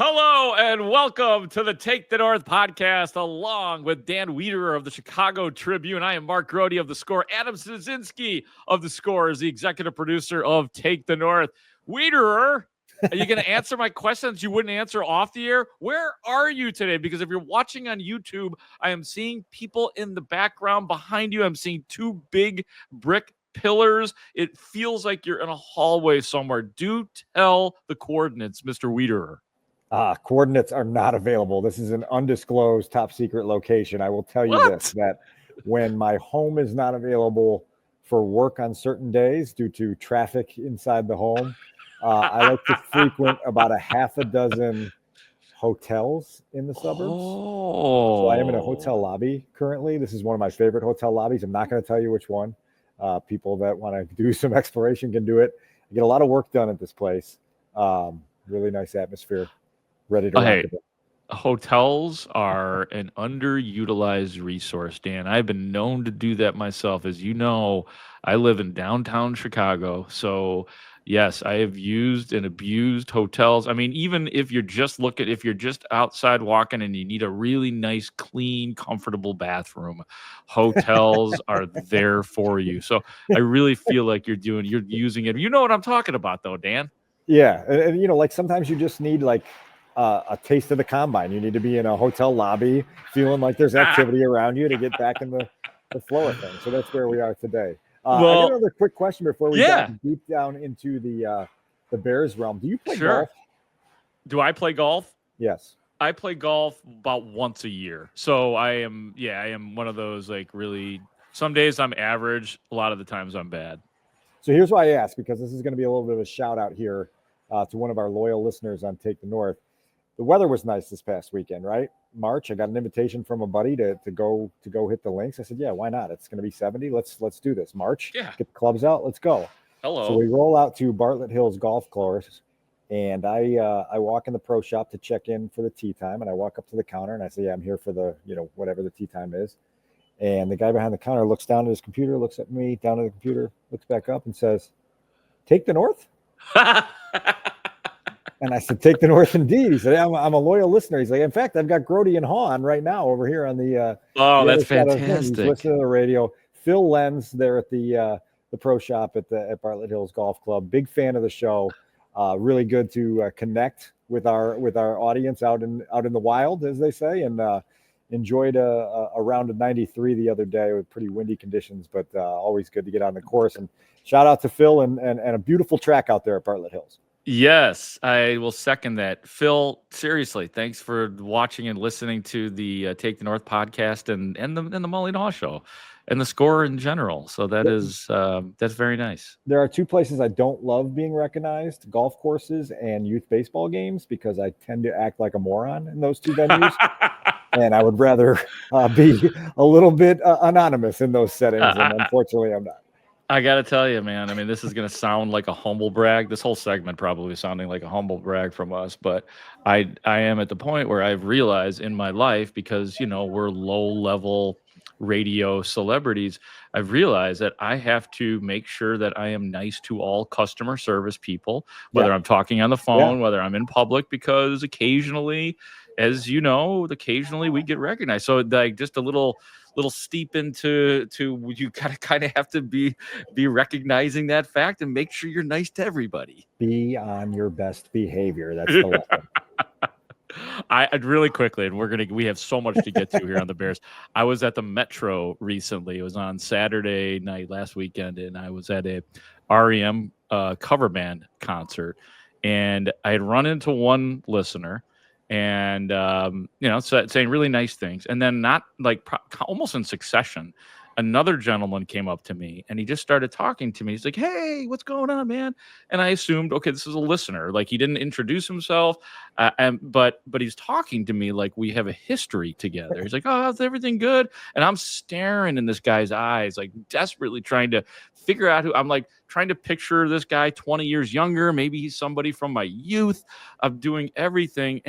Hello and welcome to the Take the North podcast, along with Dan Wiederer of the Chicago Tribune. I am Mark Grote of The Score. Adam Szynski of The Score is the executive producer of Take the North. Wiederer, are you going to answer my questions you wouldn't answer off the air? Where are you today? Because if you're watching on YouTube, I am seeing people in the background behind you. I'm seeing two big brick pillars. It feels like you're in a hallway somewhere. Do tell the coordinates, Mr. Wiederer. Coordinates are not available. This is an undisclosed top secret location. I will tell you this, that when my home is not available for work on certain days due to traffic inside the home, I like to frequent about a half a dozen hotels in the suburbs. So I am in a hotel lobby currently. This is one of my favorite hotel lobbies. I'm not going to tell you which one. People that want to do some exploration can do it. I get a lot of work done at this place. Really nice atmosphere. Ready to rock it. Hotels are an underutilized resource, Dan. I've been known to do that myself. As you know, I live in downtown Chicago. So, yes, I have used and abused hotels. I mean, even if you're just if you're just outside walking and you need a really nice, clean, comfortable bathroom, hotels are there for you. So I really feel like you're using it. You know what I'm talking about, though, Dan? Yeah. And like sometimes you just need a taste of the combine. You need to be in a hotel lobby feeling like there's activity around you to get back in the flow of things. So that's where we are today. I got another quick question before we get deep down into the Bears realm. Do you play golf? Do I play golf? Yes. I play golf about once a year. So I am one of those really, some days I'm average. A lot of the times I'm bad. So here's why I ask, because this is going to be a little bit of a shout out here to one of our loyal listeners on Take the North. The weather was nice this past weekend, right? March. I got an invitation from a buddy to go hit the links. I said, yeah, why not? It's going to be 70. Let's do this. March. Yeah. Get the clubs out. Let's go. Hello. So we roll out to Bartlett Hills Golf Course, and I walk in the pro shop to check in for the tee time, and I walk up to the counter and I say, yeah, I'm here for the whatever the tee time is. And the guy behind the counter looks down at his computer, looks at me, down at the computer, looks back up, and says, "Take the North." And I said, "Take the North indeed." He said, I'm a loyal listener. He's like, in fact, I've got Grote and Haugh on right now over here on the that's fantastic. He's listening to the radio. Phil Lenz there at the pro shop at Bartlett Hills Golf Club. Big fan of the show. Really good to connect with our audience out in the wild, as they say, and enjoyed a round of 93 the other day with pretty windy conditions, but always good to get on the course. And shout out to Phil and a beautiful track out there at Bartlett Hills. Yes, I will second that. Phil, seriously, thanks for watching and listening to the Take the North podcast and the Mully and Haugh show and the Score in general. So that's very nice. There are two places I don't love being recognized: golf courses and youth baseball games, because I tend to act like a moron in those two venues. And I would rather be a little bit anonymous in those settings, and unfortunately I'm not. I got to tell you, man, I mean, this is going to sound like a humble brag. This whole segment probably sounding like a humble brag from us, but I am at the point where I've realized in my life, because, we're low-level radio celebrities, I've realized that I have to make sure that I am nice to all customer service people, whether I'm talking on the phone, whether I'm in public, because occasionally, as you know, we get recognized. So just a little steep into you kind of have to be recognizing that fact and make sure you're nice to everybody. Be on your best behavior. That's the lesson. I'd really quickly, and we have so much to get to here on the Bears. I was at the Metro recently. It was on Saturday night last weekend, and I was at a REM cover band concert, and I had run into one listener. And, saying really nice things. And then not almost in succession, another gentleman came up to me and he just started talking to me. He's like, "Hey, what's going on, man?" And I assumed, okay, this is a listener. Like, he didn't introduce himself, but he's talking to me like we have a history together. He's like, "Oh, how's everything good?" And I'm staring in this guy's eyes, like desperately trying to figure out who. I'm like trying to picture this guy 20 years younger. Maybe he's somebody from my youth. I'm doing everything.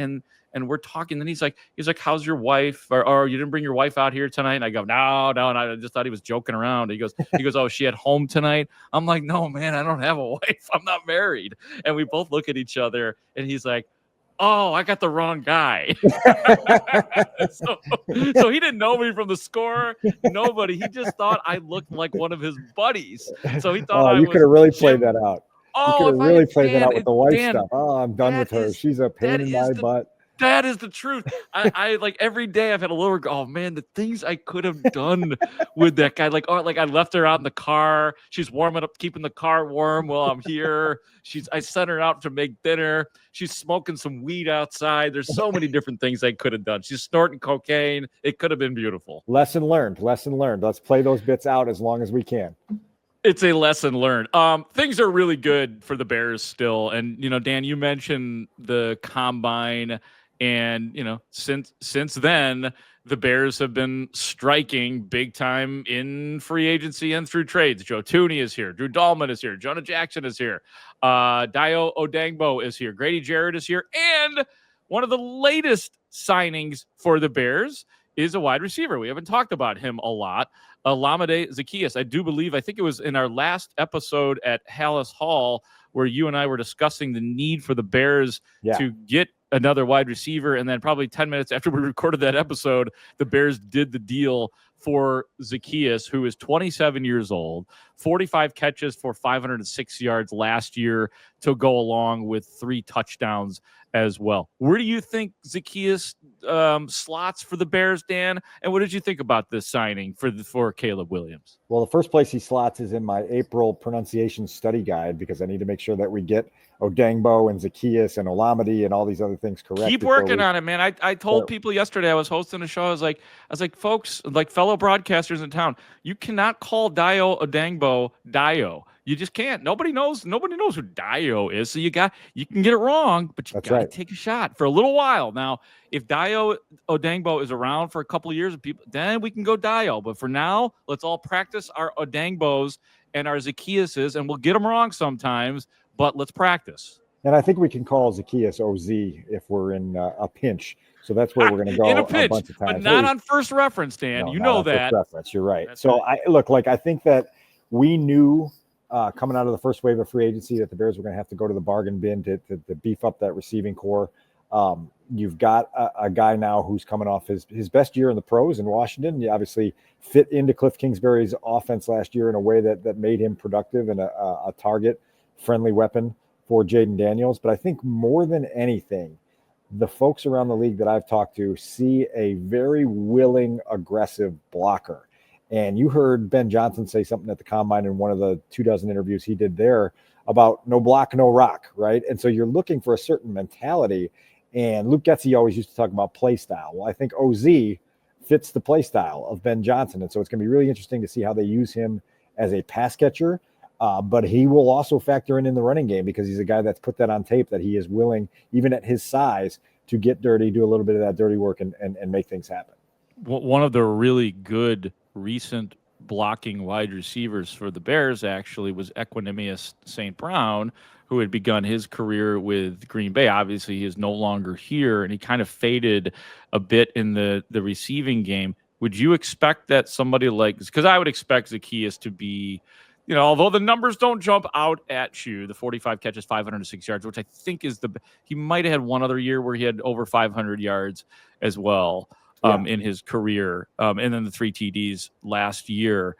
And we're talking, and he's like, "How's your wife?" Or "You didn't bring your wife out here tonight?" And I go, no. And I just thought he was joking around. He goes, "Oh, she at home tonight?" I'm like, "No, man, I don't have a wife. I'm not married." And we both look at each other, and he's like, oh, I got the wrong guy. so he didn't know me from the score. Nobody. He just thought I looked like one of his buddies. So he thought I You was could have really played Jim. that out. You could Oh, have if I really had played that out with the wife Dan, stuff. Oh, I'm done with her. She's a pain in my butt. That is the truth. I like every day I've had a little oh man, the things I could have done with that guy. Like, oh, like I left her out in the car. She's warming up, keeping the car warm while I'm here. I sent her out to make dinner. She's smoking some weed outside. There's so many different things I could have done. She's snorting cocaine. It could have been beautiful. Lesson learned. Lesson learned. Let's play those bits out as long as we can. It's a lesson learned. Things are really good for the Bears still. And, Dan, you mentioned the combine. And, since then, the Bears have been striking big time in free agency and through trades. Joe Thuney is here. Drew Dahlman is here. Jonah Jackson is here. Dayo Odeyingbo is here. Grady Jarrett is here. And one of the latest signings for the Bears is a wide receiver. We haven't talked about him a lot. Olamide Zaccheaus. I think it was in our last episode at Haugh where you and I were discussing the need for the Bears to get another wide receiver. And then probably 10 minutes after we recorded that episode, the Bears did the deal for Zaccheaus, who is 27 years old, 45 catches for 506 yards last year to go along with 3 touchdowns as well. Where do you think Zaccheaus slots for the Bears, Dan? And what did you think about this signing for Caleb Williams? Well, the first place he slots is in my April pronunciation study guide because I need to make sure that we get Odeyingbo and Zaccheaus and Olamide and all these other things correct. Keep working on it, man. I told people yesterday I was hosting a show. I was like, folks, like fellow broadcasters in town, you cannot call Dayo Odeyingbo Dayo. You just can't. Nobody knows who Dayo is. So you can get it wrong, but you got to take a shot for a little while. Now, if Dayo Odeyingbo is around for a couple of years, then we can go Dayo. But for now, let's all practice our Odengbos and our Zaccheauses, and we'll get them wrong sometimes, but let's practice. And I think we can call Zaccheaus OZ if we're in a pinch. So that's where we're going to go in a pinch, bunch of times. But not on first reference, Dan. No, you know that. First reference. You're right. I think that we knew coming out of the first wave of free agency that the Bears were going to have to go to the bargain bin to beef up that receiving core. You've got a guy now who's coming off his best year in the pros in Washington. He obviously fit into Cliff Kingsbury's offense last year in a way that made him productive and a target-friendly weapon for Jaden Daniels. But I think more than anything, the folks around the league that I've talked to see a very willing, aggressive blocker. And you heard Ben Johnson say something at the Combine in one of the 24 interviews he did there about no block, no rock, right? And so you're looking for a certain mentality. And Luke Getsy always used to talk about play style. Well, I think OZ fits the play style of Ben Johnson. And so it's going to be really interesting to see how they use him as a pass catcher. But he will also factor in the running game because he's a guy that's put that on tape that he is willing, even at his size, to get dirty, do a little bit of that dirty work and make things happen. One of the really good recent blocking wide receivers for the Bears actually was Equanimous St. Brown, who had begun his career with Green Bay. Obviously, he is no longer here, and he kind of faded a bit in the receiving game. Would you expect that somebody like – because I would expect Zaccheaus to be – although the numbers don't jump out at you, the 45 catches, 506 yards, which I think is he might have had one other year where he had over 500 yards as well in his career, and then the 3 TDs last year.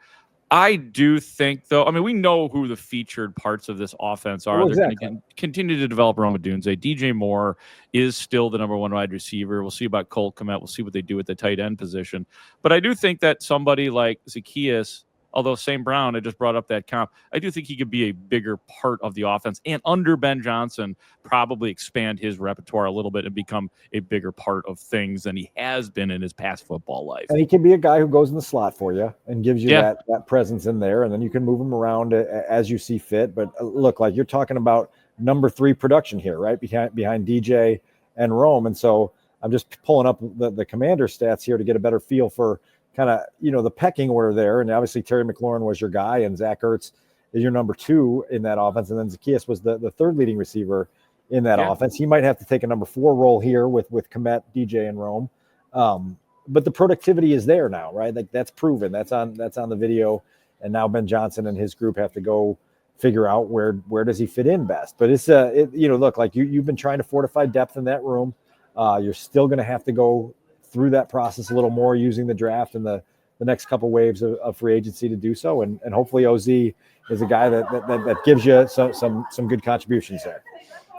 I do think, though, we know who the featured parts of this offense are. They're going to continue to develop Rome Odunze. DJ Moore is still the number 1 wide receiver. We'll see about Colt Kmet. We'll see what they do at the tight end position. But I do think that somebody like Zaccheaus, although St. Brown, I just brought up that comp, I do think he could be a bigger part of the offense and under Ben Johnson probably expand his repertoire a little bit and become a bigger part of things than he has been in his past football life. And he can be a guy who goes in the slot for you and gives you that presence in there, and then you can move him around as you see fit. But look, like you're talking about number 3 production here, right? Behind DJ and Rome. And so I'm just pulling up the commander stats here to get a better feel for kind of, the pecking order there. And obviously Terry McLaurin was your guy and Zach Ertz is your number 2 in that offense. And then Zaccheaus was the 3rd leading receiver in that offense. He might have to take a number 4 role here with Kmet, DJ, and Rome. But the productivity is there now, right? Like that's proven. That's on the video. And now Ben Johnson and his group have to go figure out where does he fit in best. But it's look, like you've been trying to fortify depth in that room. You're still going to have to go through that process a little more using the draft and the next couple waves of free agency to do so. And hopefully OZ is a guy that gives you some good contributions there.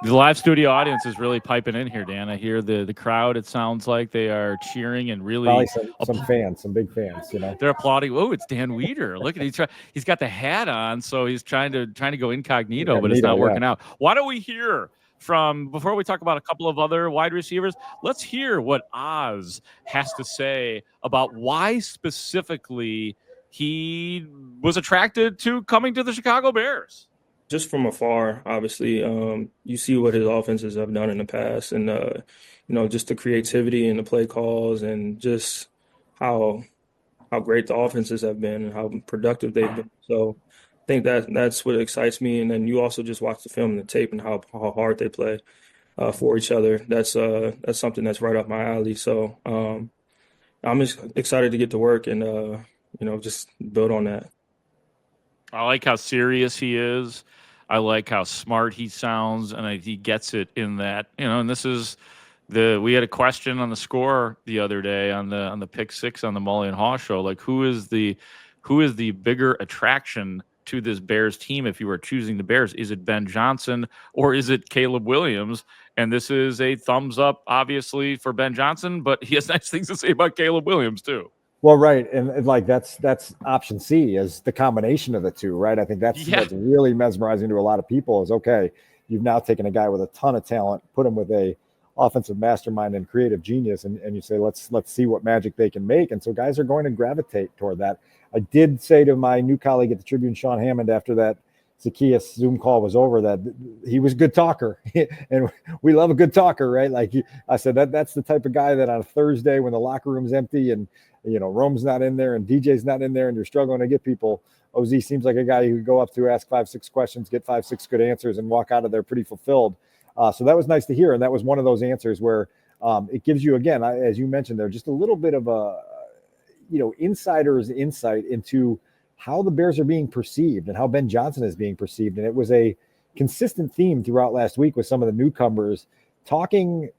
The live studio audience is really piping in here, Dan. I hear the crowd. It sounds like they are cheering and really probably some fans, some big fans. They're applauding. Oh, it's Dan Wiederer. Look at he's got the hat on, so he's trying to go incognito, but it's not working out. Why don't we hear from, before we talk about a couple of other wide receivers, let's hear what Oz has to say about why specifically he was attracted to coming to the Chicago Bears. Just from afar, obviously, you see what his offenses have done in the past, and just the creativity and the play calls, and just how great the offenses have been and how productive they've been. So I think that's what excites me. And then you also just watch the film and the tape and how hard they play for each other. That's something that's right up my alley. So I'm just excited to get to work and just build on that. I like how serious he is. I like how smart he sounds, and he gets it in that, and this is we had a question on the score the other day on the pick six on the Mully and Haugh show. Like, who is the bigger attraction to this Bears team if you were choosing the Bears? Is it Ben Johnson or is it Caleb Williams? And this is a thumbs up, obviously, for Ben Johnson, but he has nice things to say about Caleb Williams too. Well, right, and like that's option C is the combination of the two, right? I think that's really mesmerizing to a lot of people. Is okay, you've now taken a guy with a ton of talent, put him with a offensive mastermind and creative genius, and you say let's see what magic they can make. And so guys are going to gravitate toward that. I did say to my new colleague at the Tribune, Sean Hammond, after that Zaccheaus Zoom call was over, that he was a good talker, and we love a good talker, right? Like I said, that's the type of guy that on a Thursday when the locker room's empty and Rome's not in there and DJ's not in there and you're struggling to get people, OZ seems like a guy who could go up to ask 5-6 questions, get 5-6 good answers, and walk out of there pretty fulfilled. So that was nice to hear, and that was one of those answers where it gives you, again, as you mentioned there, just a little bit of a insider's insight into how the Bears are being perceived and how Ben Johnson is being perceived. And it was a consistent theme throughout last week with some of the newcomers talking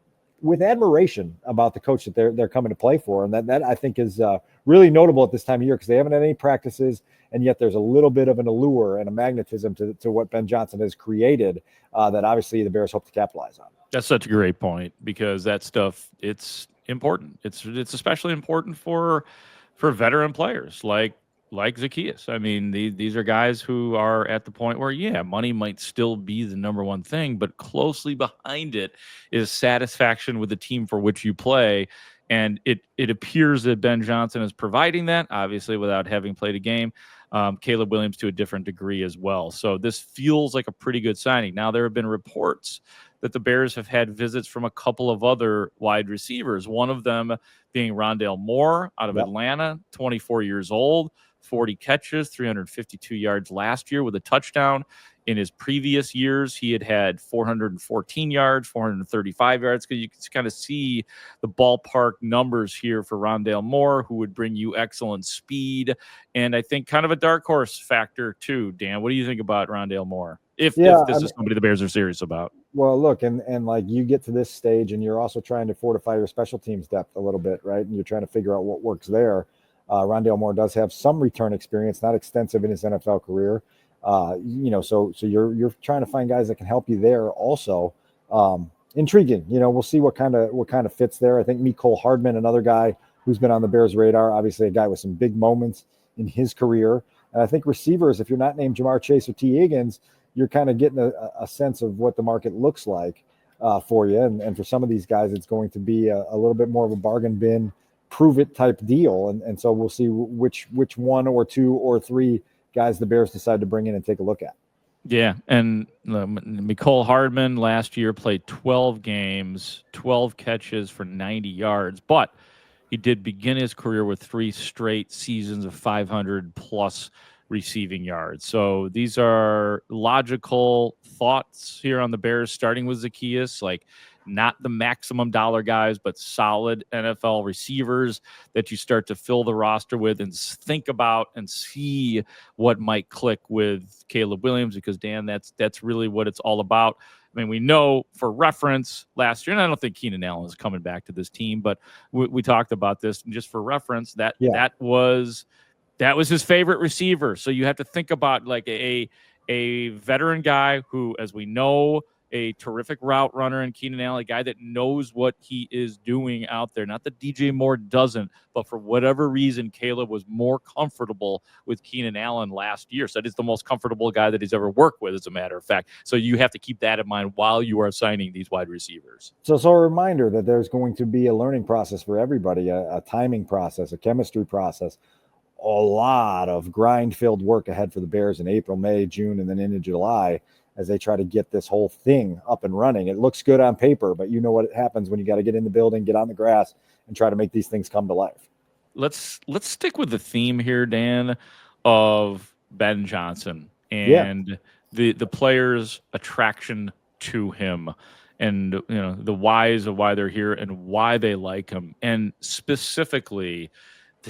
with admiration about the coach that they're coming to play for. And that I think is really notable at this time of year because they haven't had any practices, and yet there's a little bit of an allure and a magnetism to what Ben Johnson has created that obviously the Bears hope to capitalize on. That's such a great point because that stuff, it's important. It's especially important for veteran players like Zaccheaus. I mean, these are guys who are at the point where, money might still be the number one thing, but closely behind it is satisfaction with the team for which you play. And it appears that Ben Johnson is providing that, obviously, without having played a game. Caleb Williams to a different degree as well. So this feels like a pretty good signing. Now, there have been reports that the Bears have had visits from a couple of other wide receivers, one of them being Rondale Moore out of Atlanta, 24 years old, 40 catches, 352 yards last year with a touchdown. In his previous years, he had 414 yards, 435 yards. Because you can kind of see the ballpark numbers here for Rondale Moore, who would bring you excellent speed. And I think kind of a dark horse factor too, Dan. What do you think about Rondale Moore? If this is somebody the Bears are serious about. Well, look, and like you get to this stage and you're also trying to fortify your special teams depth a little bit, right? And you're trying to figure out what works there. Rondale Moore does have some return experience, not extensive in his NFL career. So you're trying to find guys that can help you there also. Intriguing, we'll see what kind of fits there. I think Mecole Hardman, another guy who's been on the Bears radar, obviously a guy with some big moments in his career. And I think receivers, if you're not named Jamar Chase or T. Higgins, you're kind of getting a sense of what the market looks like for you. And for some of these guys, it's going to be a little bit more of a bargain bin, prove it type deal. And so we'll see which one or two or three guys the Bears decide to bring in and take a look at. Yeah, and Mecole Hardman last year played 12 games, 12 catches for 90 yards, but he did begin his career with 3 straight seasons of 500-plus receiving yards. So these are logical thoughts here on the Bears, starting with Zaccheaus. Like, not the maximum dollar guys, but solid NFL receivers that you start to fill the roster with and think about and see what might click with Caleb Williams, because Dan, that's really what it's all about. I mean, we know for reference last year, and I don't think Keenan Allen is coming back to this team, but we talked about this, and just for reference, that was his favorite receiver. So you have to think about like a veteran guy who, as we know, a terrific route runner in Keenan Allen, a guy that knows what he is doing out there. Not that DJ Moore doesn't, but for whatever reason, Caleb was more comfortable with Keenan Allen last year. So that is the most comfortable guy that he's ever worked with, as a matter of fact. So you have to keep that in mind while you are signing these wide receivers. So a reminder that there's going to be a learning process for everybody, a timing process, a chemistry process, a lot of grind-filled work ahead for the Bears in April, May, June, and then into July as they try to get this whole thing up and running. It looks good on paper, but you know what happens when you got to get in the building, get on the grass, and try to make these things come to life. Let's stick with the theme here, Dan, of Ben Johnson and the players' attraction to him, and the whys of why they're here and why they like him, and specifically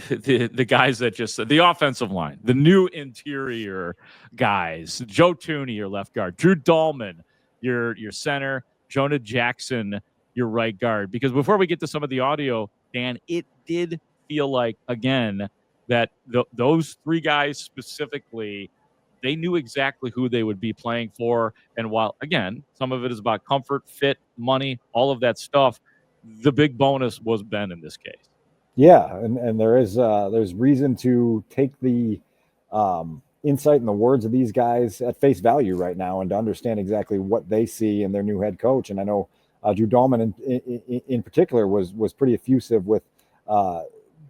the guys that the offensive line, the new interior guys, Joe Thuney, your left guard, Drew Dahlman, your center, Jonah Jackson, your right guard. Because before we get to some of the audio, Dan, it did feel like, again, that those three guys specifically, they knew exactly who they would be playing for. And while, again, some of it is about comfort, fit, money, all of that stuff, the big bonus was Ben in this case. Yeah, and there's reason to take the insight and the words of these guys at face value right now, and to understand exactly what they see in their new head coach. And I know Drew Dahlman in particular was pretty effusive with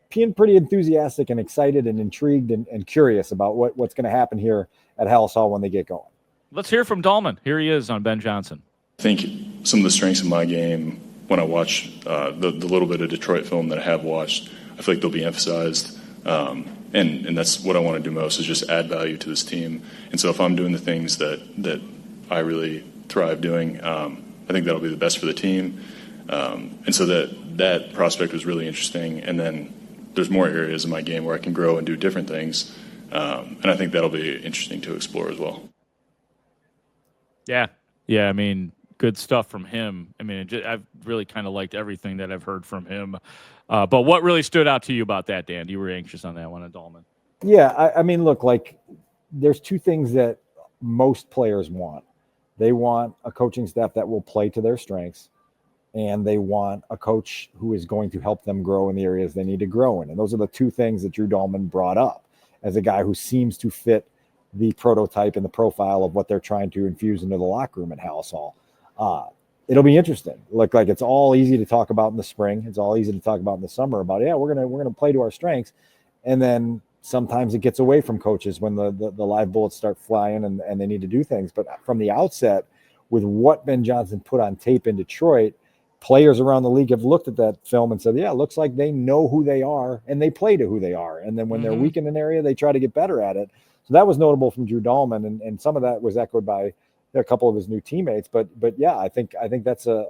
being pretty enthusiastic and excited and intrigued and curious about what's going to happen here at Haugh when they get going. Let's hear from Dahlman. Here he is on Ben Johnson. I think some of the strengths of my game, when I watch the little bit of Detroit film that I have watched, I feel like they'll be emphasized. And that's what I want to do most, is just add value to this team. And so if I'm doing the things that I really thrive doing, I think that'll be the best for the team. And so that prospect was really interesting. And then there's more areas in my game where I can grow and do different things. And I think that'll be interesting to explore as well. Yeah. I mean, good stuff from him. I mean, I've really kind of liked everything that I've heard from him. But what really stood out to you about that, Dan? You were anxious on that one at Dahlman. Yeah, I mean, look, like, there's two things that most players want. They want a coaching staff that will play to their strengths, and they want a coach who is going to help them grow in the areas they need to grow in. And those are the two things that Drew Dahlman brought up as a guy who seems to fit the prototype and the profile of what they're trying to infuse into the locker room at Haugh. It'll be interesting. Like it's all easy to talk about in the spring. It's all easy to talk about in the summer about, we're gonna play to our strengths. And then sometimes it gets away from coaches when the live bullets start flying and they need to do things. But from the outset, with what Ben Johnson put on tape in Detroit, players around the league have looked at that film and said, it looks like they know who they are and they play to who they are. And then when they're weak in an area, they try to get better at it. So that was notable from Drew Dahlman, and some of that was echoed by a couple of his new teammates. But yeah, I think that's a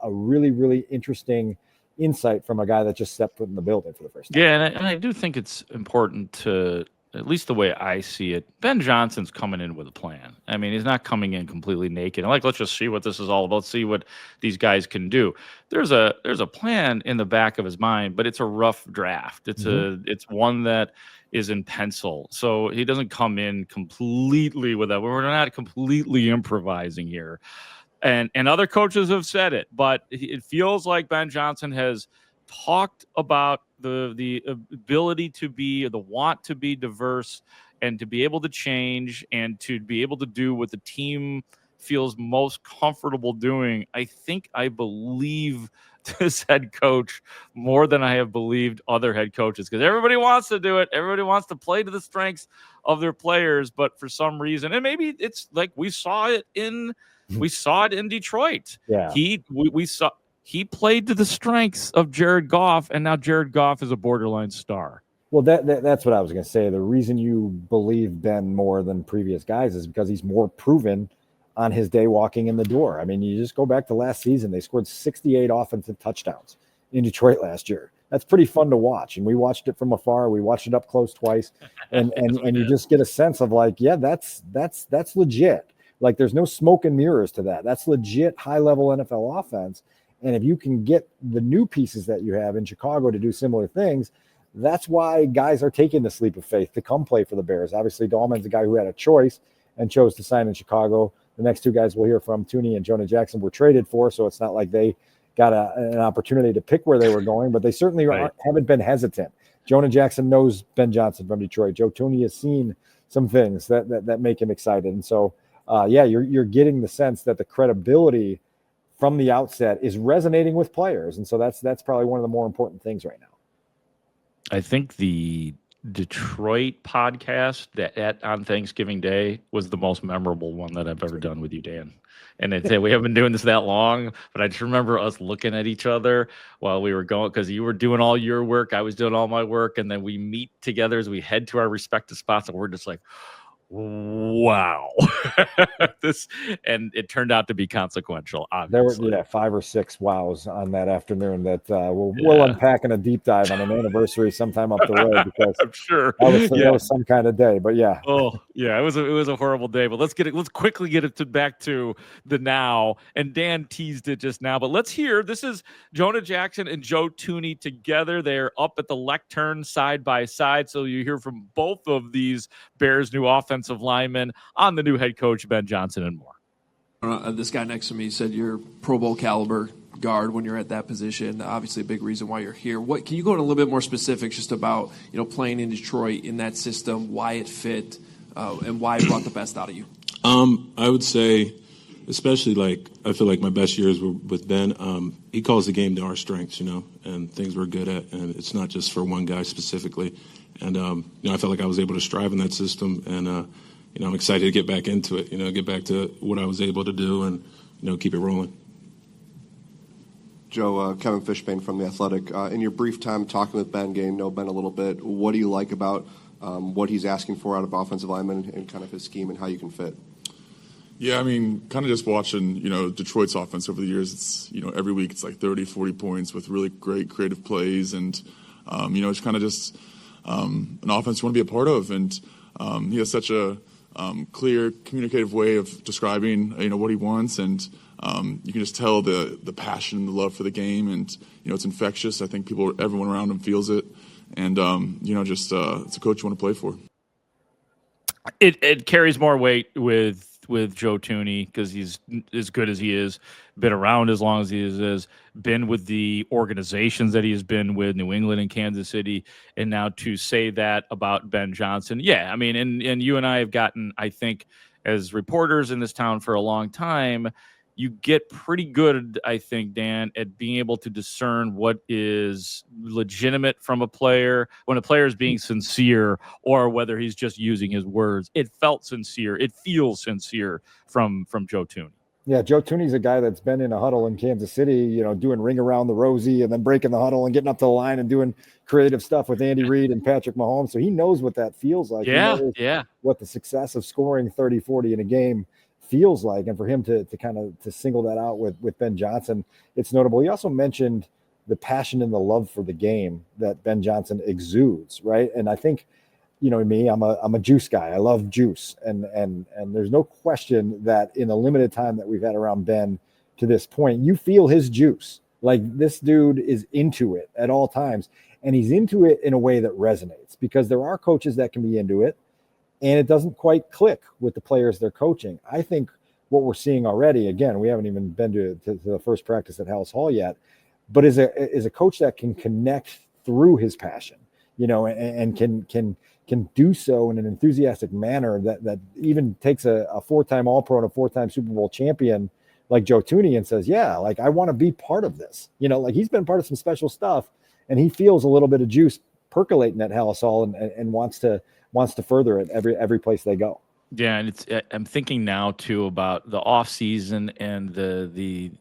really, really interesting insight from a guy that just stepped foot in the building for the first time. Yeah, and I do think it's important to, at least the way I see it, Ben Johnson's coming in with a plan. I mean, he's not coming in completely naked. Like, let's just see what this is all about, see what these guys can do. There's a plan in the back of his mind, but it's a rough draft. It's it's one that is in pencil. So he doesn't come in completely with that. We're not completely improvising here. And other coaches have said it, but it feels like Ben Johnson has talked about the ability to be, or the want to be diverse, and to be able to change, and to be able to do what the team feels most comfortable doing. I believe this head coach more than I have believed other head coaches, because everybody wants to do it. Everybody wants to play to the strengths of their players, but for some reason, and maybe it's like we saw it in Detroit. Yeah, we saw. He played to the strengths of Jared Goff, and now Jared Goff is a borderline star. Well, that's what I was going to say. The reason you believe Ben more than previous guys is because he's more proven on his day walking in the door. I mean, you just go back to last season, they scored 68 offensive touchdowns in Detroit last year. That's pretty fun to watch. And we watched it from afar. We watched it up close twice. And you just get a sense of like, yeah, that's legit. Like there's no smoke and mirrors to that. That's legit high level NFL offense. And if you can get the new pieces that you have in Chicago to do similar things, that's why guys are taking the leap of faith to come play for the Bears. Obviously, Dahlman's a guy who had a choice and chose to sign in Chicago. The next two guys we'll hear from, Tooney and Jonah Jackson, were traded for, so it's not like they got an opportunity to pick where they were going, but they certainly haven't been hesitant. Jonah Jackson knows Ben Johnson from Detroit. Joe Tooney has seen some things that make him excited. And so, you're getting the sense that the credibility from the outset is resonating with players. And so that's probably one of the more important things right now. I think the Detroit podcast on Thanksgiving Day was the most memorable one that I've ever done with you, Dan. And we haven't been doing this that long, but I just remember us looking at each other while we were going, because you were doing all your work, I was doing all my work, and then we meet together as we head to our respective spots, and we're just like, wow. And it turned out to be consequential, obviously. There were 5 or 6 wows on that afternoon that we'll unpack in a deep dive on an anniversary sometime up the road, because I'm sure that was some kind of day. But yeah. It was a horrible day. But let's quickly get it back to the now. And Dan teased it just now, but let's hear. This is Jonah Jackson and Joe Tooney together. They're up at the lectern side by side, so you hear from both of these Bears new offensive linemen on the new head coach Ben Johnson and more. This guy next to me said you're Pro Bowl caliber guard when you're at that position. Obviously, a big reason why you're here. What can you go into a little bit more specifics just about playing in Detroit in that system, why it fit, and why it brought the best out of you? I would say, especially I feel like my best years were with Ben. He calls the game to our strengths, and things we're good at, and it's not just for one guy specifically. And I felt like I was able to strive in that system, and I'm excited to get back into it. Get back to what I was able to do, and keep it rolling. Joe, Kevin Fishbane from The Athletic. In your brief time talking with Ben, getting to know Ben a little bit, what do you like about what he's asking for out of offensive linemen and kind of his scheme and how you can fit? Yeah, I mean, kind of just watching, Detroit's offense over the years. It's, every week it's like 30, 40 points with really great creative plays. And, it's kind of just an offense you want to be a part of. And he has such a clear, communicative way of describing, what he wants. And you can just tell the passion and the love for the game. And, it's infectious. I think everyone around him feels it. And, it's a coach you want to play for. It carries more weight with Joe Tooney because he's as good as he is, been around as long as he is, been with the organizations that he has been with, New England and Kansas City, and now to say that about Ben Johnson. Yeah, I mean, and you and I have gotten, I think, as reporters in this town for a long time, you get pretty good, I think, Dan, at being able to discern what is legitimate from a player when a player is being sincere or whether he's just using his words. It felt sincere. It feels sincere from Joe Tooney. Yeah, Joe Tooney's a guy that's been in a huddle in Kansas City, doing ring around the Rosie and then breaking the huddle and getting up to the line and doing creative stuff with Andy Reid and Patrick Mahomes. So he knows what that feels like. Yeah. What the success of scoring 30, 40 in a game feels like. And for him to kind of to single that out with Ben Johnson, it's notable. He also mentioned the passion and the love for the game that Ben Johnson exudes, right? And I think, me, I'm a juice guy. I love juice. And there's no question that in the limited time that we've had around Ben to this point, you feel his juice. Like this dude is into it at all times. And he's into it in a way that resonates, because there are coaches that can be into it and it doesn't quite click with the players they're coaching. I think what we're seeing already, again, we haven't even been to the first practice at Haugh yet, but is a coach that can connect through his passion, and can do so in an enthusiastic manner that even takes a 4-time All-Pro and a 4-time Super Bowl champion like Joe Tooney and says, yeah, like I want to be part of this. Like he's been part of some special stuff and he feels a little bit of juice percolating at Haugh and wants to further it every place they go. Yeah, and I'm thinking now too about the offseason and the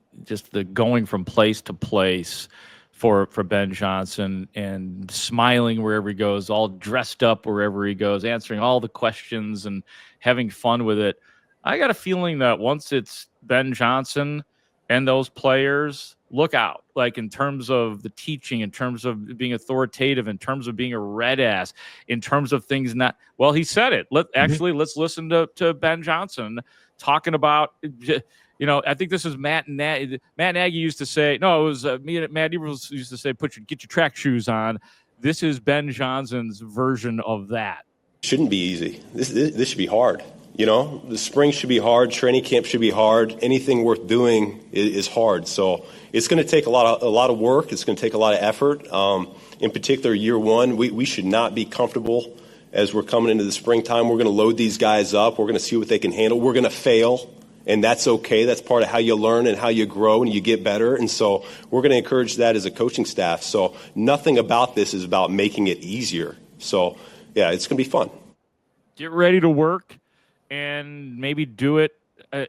going from place to place for Ben Johnson and smiling wherever he goes, all dressed up wherever he goes, answering all the questions and having fun with it. I got a feeling that once it's Ben Johnson and those players, look out, like in terms of the teaching, in terms of being authoritative, in terms of being a red ass, in terms of things not, well, he said it. Let's listen to Ben Johnson talking about, I think this is Matt Nagy used to say, no, it was me and Matt Eberflus used to say, get your track shoes on. This is Ben Johnson's version of that. Shouldn't be easy. This should be hard. The spring should be hard. Training camp should be hard. Anything worth doing is hard. So it's going to take a lot of work. It's going to take a lot of effort. In particular, year one, we should not be comfortable as we're coming into the springtime. We're going to load these guys up. We're going to see what they can handle. We're going to fail, and that's okay. That's part of how you learn and how you grow and you get better. And so we're going to encourage that as a coaching staff. So nothing about this is about making it easier. So, yeah, it's going to be fun. Get ready to work and maybe do it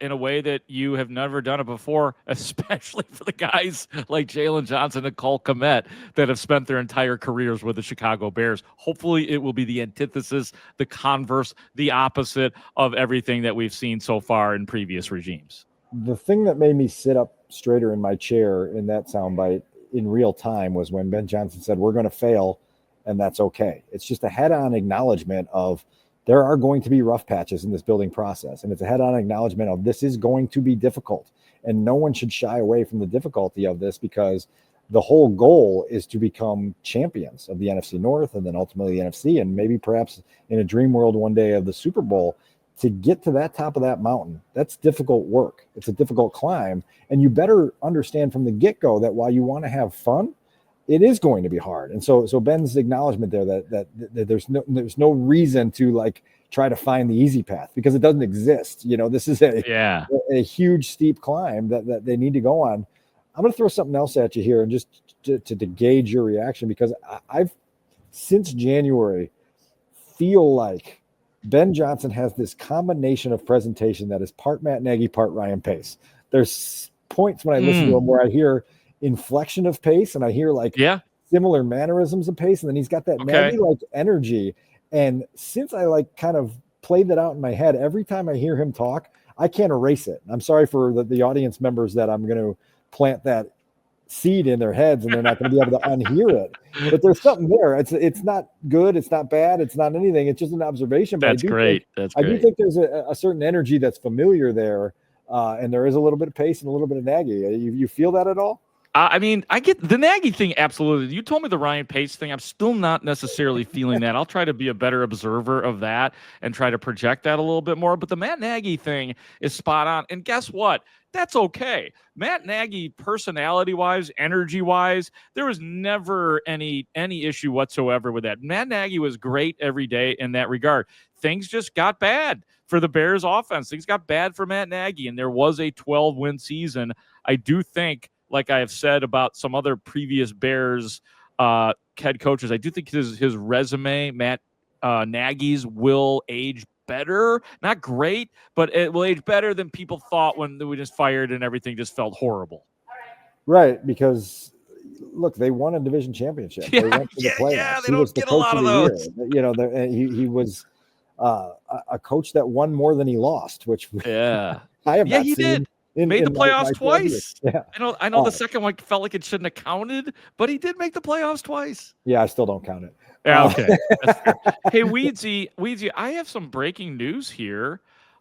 in a way that you have never done it before, especially for the guys like Jalen Johnson and Cole Kmet that have spent their entire careers with the Chicago Bears. Hopefully it will be the antithesis, the converse, the opposite of everything that we've seen so far in previous regimes. The thing that made me sit up straighter in my chair in that soundbite in real time was when Ben Johnson said, we're going to fail, and that's okay. It's just a head-on acknowledgement of there are going to be rough patches in this building process. And it's a head-on acknowledgement of this is going to be difficult. And no one should shy away from the difficulty of this, because the whole goal is to become champions of the NFC North and then ultimately the NFC, and maybe perhaps in a dream world one day of the Super Bowl. To get to that top of that mountain, that's difficult work. It's a difficult climb. And you better understand from the get-go that while you want to have fun, it is going to be hard. And so Ben's acknowledgement there that there's no reason to like try to find the easy path, because it doesn't exist. This is a huge steep climb that they need to go on. I'm going to throw something else at you here, and just to gauge your reaction, because I've since January feel like Ben Johnson has this combination of presentation that is part Matt Nagy, part Ryan Pace. There's points when I listen to him where I hear inflection of Pace, and I hear similar mannerisms of Pace, and then he's got that Nagy like energy. And since I like kind of played that out in my head, every time I hear him talk, I can't erase it. I'm sorry for the audience members that I'm going to plant that seed in their heads and they're not going to be able to unhear it. But there's something there. It's not good. It's not bad. It's not anything. It's just an observation. But That's great. I do think there's a certain energy that's familiar there. And there is a little bit of Pace and a little bit of Nagy. You feel that at all? I mean, I get the Nagy thing, absolutely. You told me the Ryan Pace thing. I'm still not necessarily feeling that. I'll try to be a better observer of that and try to project that a little bit more. But the Matt Nagy thing is spot on. And guess what? That's okay. Matt Nagy, personality-wise, energy-wise, there was never any issue whatsoever with that. Matt Nagy was great every day in that regard. Things just got bad for the Bears offense. Things got bad for Matt Nagy, and there was a 12-win season. I do think, like I have said about some other previous Bears head coaches, I do think his resume, Matt Nagy's, will age better. Not great, but it will age better than people thought when we just fired and everything just felt horrible. Right, because look, they won a division championship. They went to the playoffs. Yeah, they don't get a lot of those. He was a coach that won more than he lost, which I have not he seen. did. Made the playoffs twice. Yeah. I know the second one felt like it shouldn't have counted, but he did make the playoffs twice. Yeah, I still don't count it. Yeah, okay. Hey, Weedsy, I have some breaking news here,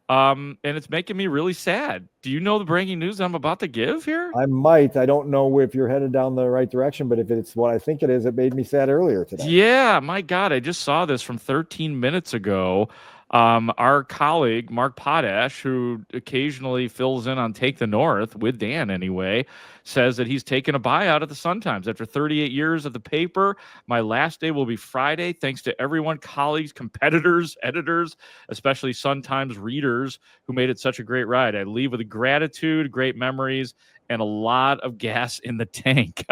and it's making me really sad. Do you know the breaking news I'm about to give here? I might. I don't know if you're headed down the right direction, but if it's what I think it is, it made me sad earlier today. Yeah, my God, I just saw this from 13 minutes ago. Our colleague, Mark Potash, who occasionally fills in on Take the North, with Dan anyway, says that he's taken a buyout at the Sun-Times. After 38 years at the paper, my last day will be Friday. Thanks to everyone, colleagues, competitors, editors, especially Sun-Times readers who made it such a great ride. I leave with gratitude, great memories, and a lot of gas in the tank.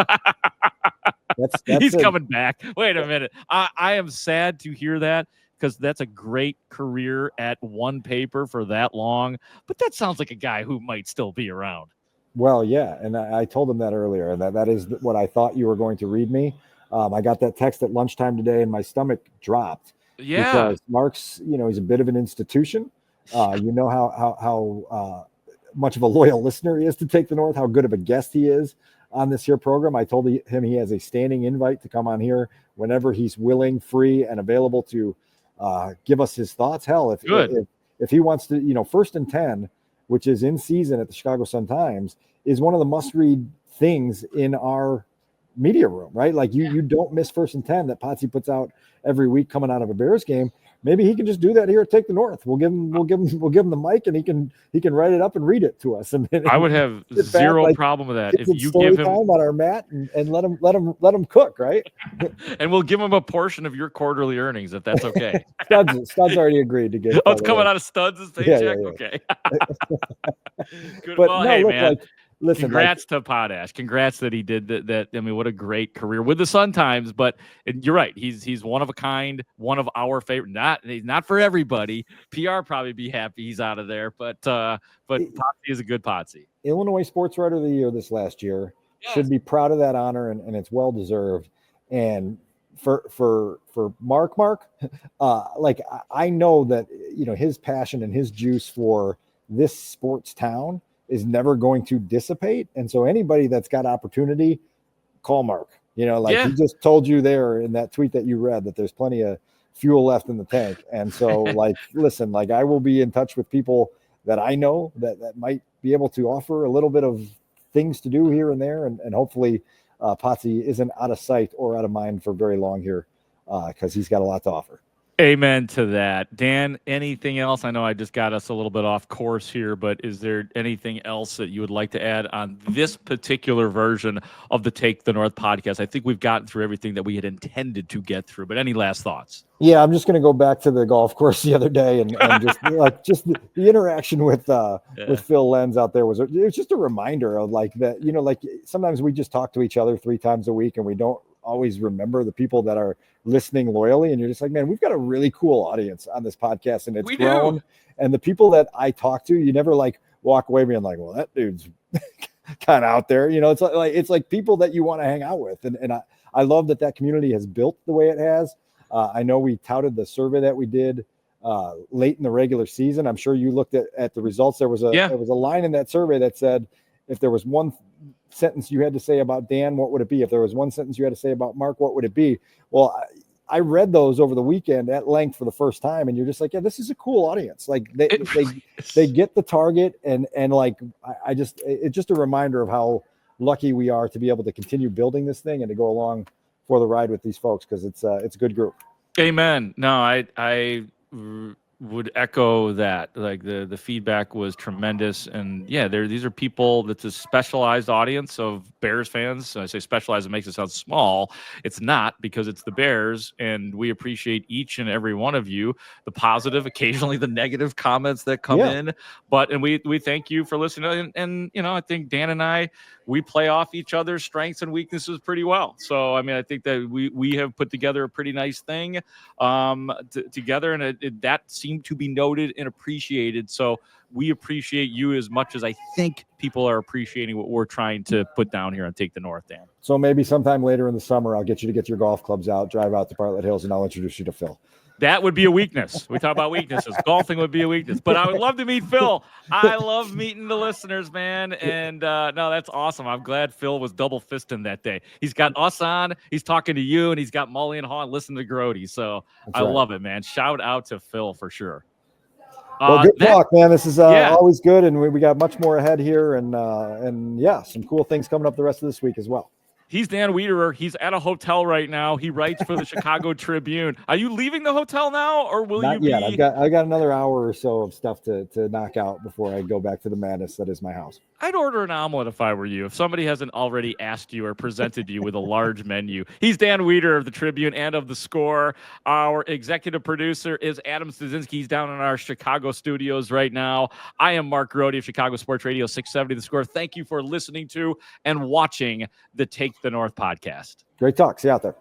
He's coming back. Wait a minute. I am sad to hear that, because that's a great career at one paper for that long. But that sounds like a guy who might still be around. Well, yeah, and I told him that earlier, and that is what I thought you were going to read me. I got that text at lunchtime today, and my stomach dropped. Yeah. Because Mark's, he's a bit of an institution. You know how much of a loyal listener he is to Take the North, how good of a guest he is on this here program. I told him he has a standing invite to come on here whenever he's willing, free, and available to give us his thoughts. Hell, if he wants to, 1st and 10, which is in season at the Chicago Sun-Times, is one of the must-read things in our media room, right? Like you don't miss 1st and 10 that Potsy puts out every week coming out of a Bears game. Maybe he can just do that here at Take the North. We'll give him the mic, and he can write it up and read it to us. And I would have zero problem with that if you give him time on our mat and let him cook, right? And we'll give him a portion of your quarterly earnings if that's okay. Studs already agreed to give. Oh, it's coming out of Studs' paycheck. Yeah. Okay. Good. But well, hey, look, man. Listen, congrats to Potash. Congrats that he did that. I mean, what a great career with the Sun-Times. But you're right. He's one of a kind, one of our favorite. He's not for everybody. PR probably be happy he's out of there. But Potsy is a good Potsy. Illinois Sports Writer of the Year this last year. Yes. Should be proud of that honor, and it's well deserved. And for Mark, I know that his passion and his juice for this sports town is never going to dissipate. And so anybody that's got opportunity, call Mark. He just told you there in that tweet that you read that there's plenty of fuel left in the tank. And so listen, I will be in touch with people that I know that might be able to offer a little bit of things to do here and there. And hopefully Potsy isn't out of sight or out of mind for very long here because he's got a lot to offer. Amen to that. Dan, anything else? I know I just got us a little bit off course here, but is there anything else that you would like to add on this particular version of the Take the North podcast? I think we've gotten through everything that we had intended to get through, but any last thoughts? Yeah, I'm just going to go back to the golf course the other day and just the interaction with Phil Lenz out there it was just a reminder of that, sometimes we just talk to each other 3 times a week and we don't always remember the people that are listening loyally, and you're just like, man, we've got a really cool audience on this podcast, and it's grown. And the people that I talk to, you never walk away being like, well, that dude's kind of out there, it's like people that you want to hang out with, and I love that community has built the way it has. I know we touted the survey that we did late in the regular season. I'm sure you looked at the results. There was a line in that survey that said, if there was one sentence you had to say about Dan, what would it be? If there was one sentence you had to say about Mark, what would it be? Well, I read those over the weekend at length for the first time, and you're just like, yeah, this is a cool audience. They get the target, and it's just a reminder of how lucky we are to be able to continue building this thing and to go along for the ride with these folks, because it's a good group. Amen. No, I would echo that. The feedback was tremendous, and these are people that's a specialized audience of Bears fans. So I say specialized, it makes it sound small. It's not, because it's the Bears, and we appreciate each and every one of you, the positive, occasionally the negative comments that come in, and we thank you for listening. And I think Dan and I, we play off each other's strengths and weaknesses pretty well. So, I mean, I think that we have put together a pretty nice thing together, and that seemed to be noted and appreciated. So we appreciate you as much as I think people are appreciating what we're trying to put down here on Take the North, Dan. So maybe sometime later in the summer, I'll get you to get your golf clubs out, drive out to Bartlett Hills, and I'll introduce you to Phil. That would be a weakness. We talk about weaknesses. Golfing would be a weakness, but I would love to meet Phil. I love meeting the listeners, man. And no, that's awesome. I'm glad Phil was double fisting that day. He's got us on, he's talking to you, and he's got Mully and Haugh and listening to Grote. So I love it, man. Shout out to Phil for sure. Well, good talk, man. This is always good, and we got much more ahead here, and some cool things coming up the rest of this week as well. He's Dan Wiederer. He's at a hotel right now. He writes for the Chicago Tribune. Are you leaving the hotel now, or will Not you yet. be? I got another hour or so of stuff to knock out before I go back to the madness that is my house. I'd order an omelet if I were you. If somebody hasn't already asked you or presented you with a large menu. He's Dan Wiederer of the Tribune and of The Score. Our executive producer is Adam Stasinski. He's down in our Chicago studios right now. I am Mark Grote of Chicago Sports Radio 670 The Score. Thank you for listening to and watching the Take the North podcast. Great talk. See you out there.